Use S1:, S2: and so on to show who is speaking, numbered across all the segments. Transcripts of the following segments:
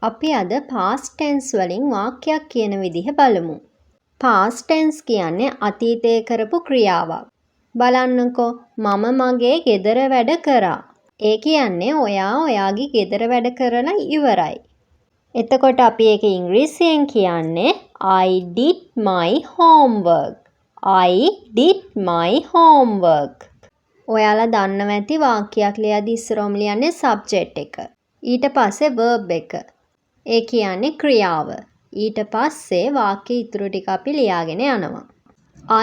S1: අපි අද past tense වලින් වාක්‍යයක් කියන විදිහ බලමු. past tense කියන්නේ අතීතයේ කරපු ක්‍රියාවක්. බලන්නකෝ මම මගේ ගෙදර වැඩ කරා. ඒ කියන්නේ ඔයා ඔයාගේ ගෙදර වැඩ කරලා ඉවරයි. එතකොට අපි ඒක ඉංග්‍රීසියෙන් කියන්නේ I did my homework. I did my homework. ඔයාලා දන්නවා ඇති වාක්‍යයක් ලියද්දි ඉස්සරහම ලියන්නේ subject එක. ඊට පස්සේ verb එක. ඒ කියන්නේ ක්‍රියාව. ඊට පස්සේ වාක්‍ය ඉතුරු ටික අපි ලියාගෙන යනවා.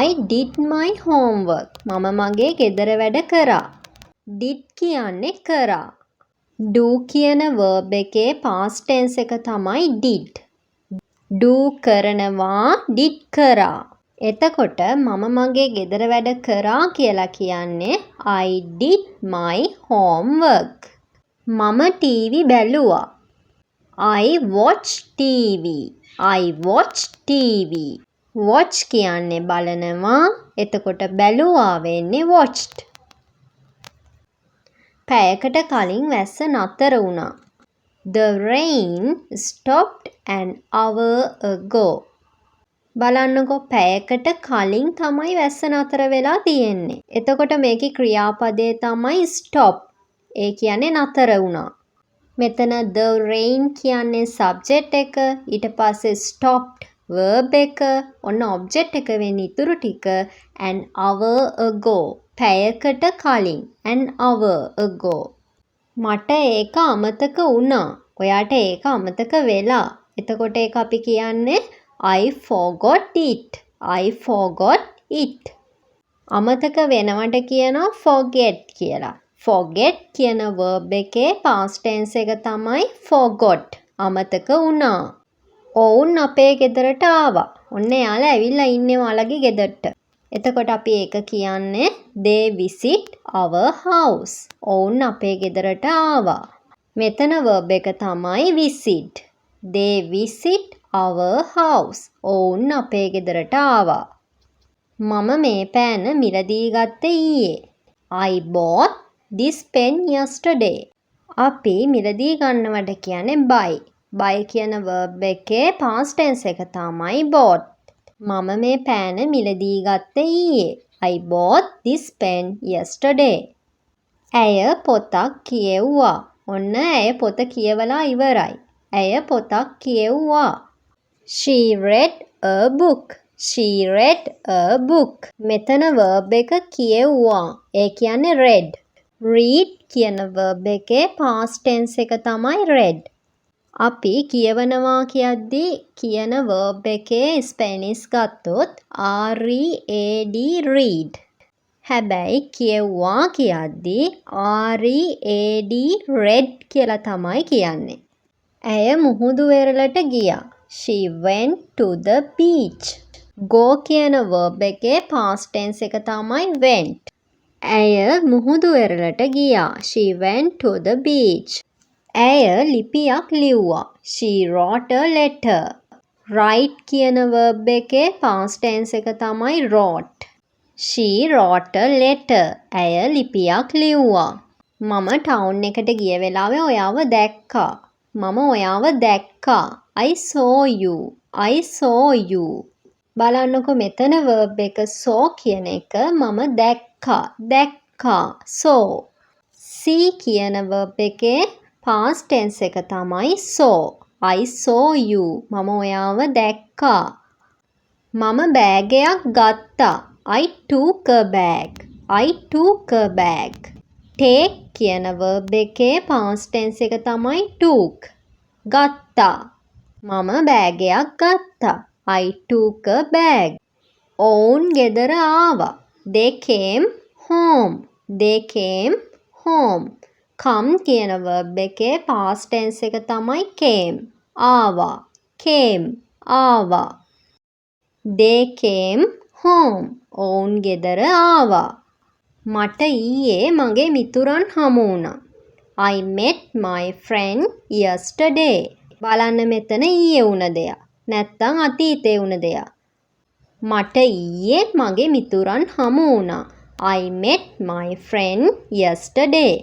S1: I did my homework. මම මගේ ගෙදර වැඩ කරා. did කියන්නේ කරා. do කියන verb එකේ past tense එක තමයි did. do කරනවා did කරා. එතකොට මම මගේ ගෙදර වැඩ කරා කියලා කියන්නේ I did my homework. මම ටීවී බැලුවා. I watched TV. I watched TV. watch කියන්නේ බලනවා. එතකොට බැලුවා වෙන්නේ watched. පැයකට කලින් වැස්ස නතර වුණා. The rain stopped an hour ago. බලන්නකෝ පැයකට කලින් තමයි වැස්ස නතර වෙලා තියෙන්නේ. එතකොට මේකේ ක්‍රියාපදේ තමයි stop. ඒ කියන්නේ නතර වුණා. මෙතන the rain කියන්නේ subject එක, ඊට පස්සේ stopped verb එක, ඔන්න object එක වෙන්නේ ඉතුරු ටික an hour ago. පැයකට කලින් an hour ago. මට ඒක අමතක වුණා. ඔයාට ඒක අමතක වෙලා. එතකොට ඒක අපි කියන්නේ I forgot it. I forgot it. අමතක වෙනවට කියනවා forget කියලා. forget කියන verb එකේ past tense එක තමයි forgot. අමතක වුණා. ඔවුන් අපේ ගෙදරට ආවා. ඔන්න එයාලා ඇවිල්ලා ඉන්නේ ඔයාලගේ ගෙදරට. එතකොට අපි ඒක කියන්නේ they visit our house. ඔවුන් අපේ ගෙදරට ආවා. මෙතන verb එක තමයි visit. they visit our house. ඔවුන් අපේ ගෙදරට ආවා. මම මේ පෑන මිලදී ගත්තේ ඊයේ. I bought this pen yesterday. අපි මිලදී ගන්නවට කියන්නේ buy. buy කියන verb එකේ past tense එක තමයි bought. මම මේ පෑන මිලදී ගත්තේ ඊයේ. I bought this pen yesterday. ඇය පොතක් කියෙව්වා. ඔන්න ඇය පොත කියවලා ඉවරයි. ඇය පොතක් කියෙව්වා. She read a book. She read a book. මෙතන verb එක කියෙව්වා. ඒ කියන්නේ read. read කියන verb එකේ past tense එක තමයි read. අපි කියවනවා කියද්දී කියන verb එකේ ස්පෙලිස් ගත්තොත් read read. හැබැයි කියවුවා කියද්දී read කියලා තමයි කියන්නේ. ඇය මුහුදු වෙරළට ගියා. She went to the beach. go කියන verb එකේ past tense එක තමයි went. ඇය මුහුදු වෙරළට ගියා. She went to the beach. ඇය ලිපියක් ලිව්වා. She wrote a letter. write කියන verb එකේ past tense එක තමයි wrote. She wrote a letter. ඇය ලිපියක් ලිව්වා. මම ටවුන් එකට ගිය වෙලාවේ ඔයාව දැක්කා. මම ඔයාව දැක්කා. I saw you. I saw you. බලන්නකො මෙතන verb එක saw කියන එක මම දැක්කා. දැක්කා. saw. see කියන verb එකේ past tense එක තමයි saw. I saw you. මම ඔයාව දැක්කා. මම බෑගයක් ගත්තා. I took a bag. I took a bag. take කියන verb එකේ past tense එක තමයි took. ගත්තා. මම බෑගයක් ගත්තා. I took a bag. ඔවුන් ගෙදර ආවා. They came home. They came home. come කියන verb එකේ past tense එක තමයි came. ආවා. came. ආවා. They came home. ඔවුන් ගෙදර ආවා. මට ඊයේ මගේ මිතුරන් හමු වුණා. I met my friend yesterday. බලන්න මෙතන ඊයේ වුණ දෙයක්. නැත්තම් අතීතේ වුණ දෙයක්. මට ඊයේ මගේ මිතුරන් හමු වුණා. I met my friend yesterday.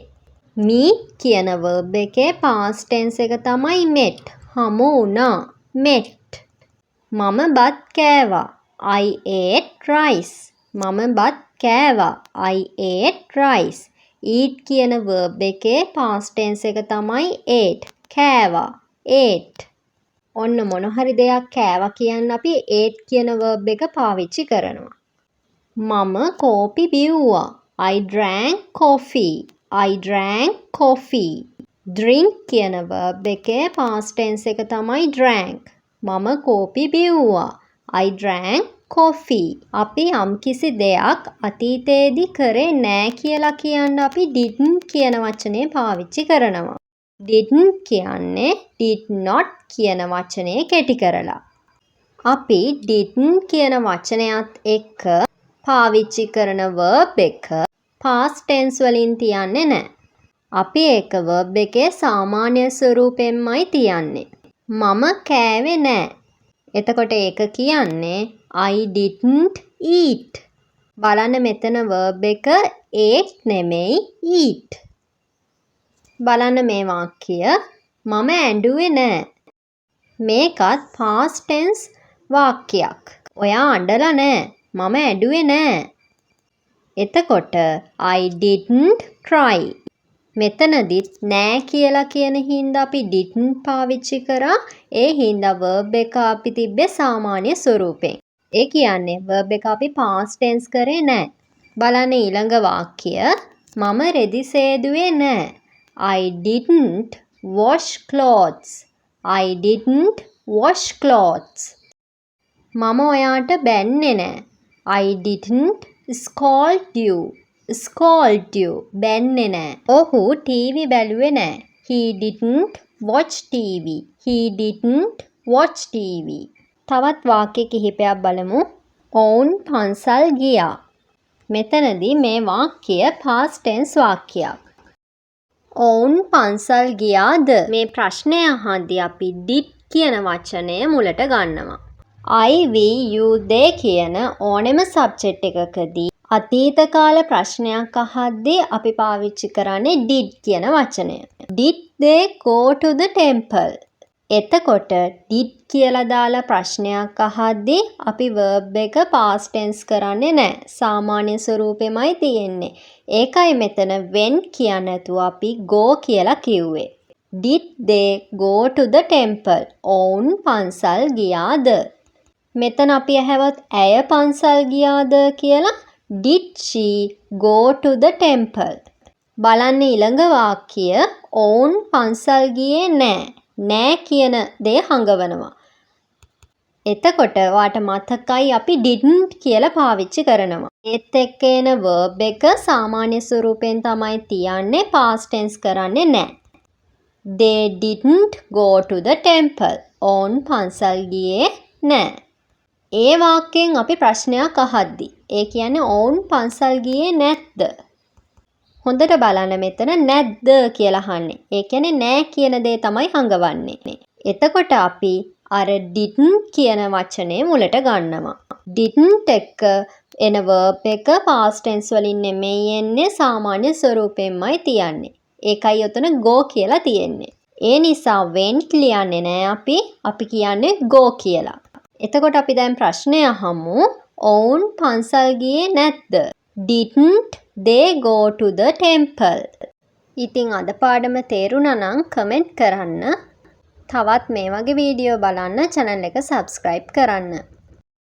S1: meet කියන verb එකේ past tense එක තමයි met. හමු වුණා. met. මම බත් කෑවා. I ate rice. මම බත් කෑවා. I ate rice. eat කියන verb එකේ past tense එක තමයි ate. කෑවා. ate. ඔන්න මොන හරි දෙයක් කෑවා කියන්න අපි ate කියන verb එක පාවිච්චි කරනවා. මම කෝපි බිව්වා. I drank coffee. I drank coffee. drink කියන verb එකේ past tense එක තමයි drank. මම කෝපි බිව්වා. I drank coffee. අපි යම්කිසි දෙයක් අතීතයේදී කරේ නෑ කියලා කියන්න අපි didn't කියන වචනේ පාවිච්චි කරනවා. didn't කියන්නේ did not කියන වචනේ කෙටි කරලා. අපි didn't කියන වචනයත් එක්ක පාවිච්චි කරන verb එක past tense වලින් තියන්නේ නැහැ. අපි ඒක verb එකේ සාමාන්‍ය ස්වරූපෙන්මයි තියන්නේ. මම කෑවේ නැහැ. එතකොට ඒක කියන්නේ I didn't eat. බලන්න මෙතන verb එක ate නෙමෙයි eat. බලන්න මේ වාක්‍ය මම ඇඬුවේ නැහැ. මේකත් past tense වාක්‍යයක්. ඔයා අඬලා නැහැ. මම ඇඬුවේ නැහැ. එතකොට I didn't cry. මෙතනදිත් නෑ කියලා කියන හින්දා අපි didn't පාවිච්චි කරා. ඒ හින්දා verb එක අපි තිබ්බේ සාමාන්‍ය ස්වරූපෙන්. ඒ කියන්නේ verb එක අපි past tense කරේ නෑ. බලන්න ඊළඟ වාක්‍ය මම රෙදි සේදුවේ නෑ. I didn't wash clothes. I didn't wash clothes. මම ඔයාට බැන්නේ නෑ. I didn't scold you. scold you. බැන්නේ නෑ. ඔහු ටීවී බැලුවේ නෑ. He didn't watch TV. He didn't watch TV. තවත් වාක්‍ය කිහිපයක් බලමු. ඔවුන් පන්සල් ගියා. මෙතනදී මේ වාක්‍ය past tense වාක්‍යයක්. ඔවුන් පන්සල් ගියාද? මේ ප්‍රශ්නය අහද්දී අපි did කියන වචනය මුලට ගන්නවා. I, we, you, they කියන ඕනෙම සබ්ජෙක්ට් එකකදී අතීත කාල ප්‍රශ්නයක් අහද්දී අපි පාවිච්චි කරන්නේ did කියන වචනය. Did they go to the temple? එතකොට did කියලා දාලා ප්‍රශ්නයක් අහද්දී අපි verb එක past tense කරන්නේ නැහැ. සාමාන්‍ය ස්වරූපෙමයි තියෙන්නේ. ඒකයි මෙතන when කියන්න නැතුව අපි go කියලා කිව්වේ. Did they go to the temple? ඔවුන් පන්සල් ගියාද? මෙතන අපි ඇහුවත් ඇය පන්සල් ගියාද කියලා did she go to the temple? බලන්න ඊළඟ වාක්‍ය ඔවුන් පන්සල් ගියේ නෑ. නෑ කියන දේ හංගවනවා. එතකොට වාට මතකයි අපි didn't කියලා පාවිච්චි කරනවා. ඒත් එක්ක එන verb එක සාමාන්‍ය ස්වරූපයෙන් තමයි තියන්නේ past tense කරන්නේ නෑ. They didn't go to the temple. ඔවුන් පන්සල් ගියේ නෑ. ඒ වාක්‍යයෙන් අපි ප්‍රශ්නයක් අහද්දී ඒ කියන්නේ ඔවුන් පන්සල් ගියේ නැද්ද? හොඳට බලන්න මෙතන නැද්ද කියලා අහන්නේ. ඒ කියන්නේ නෑ කියන දේ තමයි හංගවන්නේ. එතකොට අපි අර didn't කියන වචනේ මුලට ගන්නවා. didn't එක්ක එන verb එක past tense වලින් නෙමෙයි එන්නේ සාමාන්‍ය ස්වරූපයෙන්මයි තියන්නේ. ඒකයි උතන go කියලා තියෙන්නේ. ඒ නිසා went ලියන්නේ නෑ අපි කියන්නේ go කියලා. එතකොට අපි දැන් ප්‍රශ්නය අහමු. ඔවුන් පන්සල් ගියේ නැද්ද? Didn't they go to the temple? ඉතින් අද පාඩම තේරුණා නම් කමෙන්ට් කරන්න. තවත් මේ වගේ වීඩියෝ බලන්න channel එක subscribe කරන්න.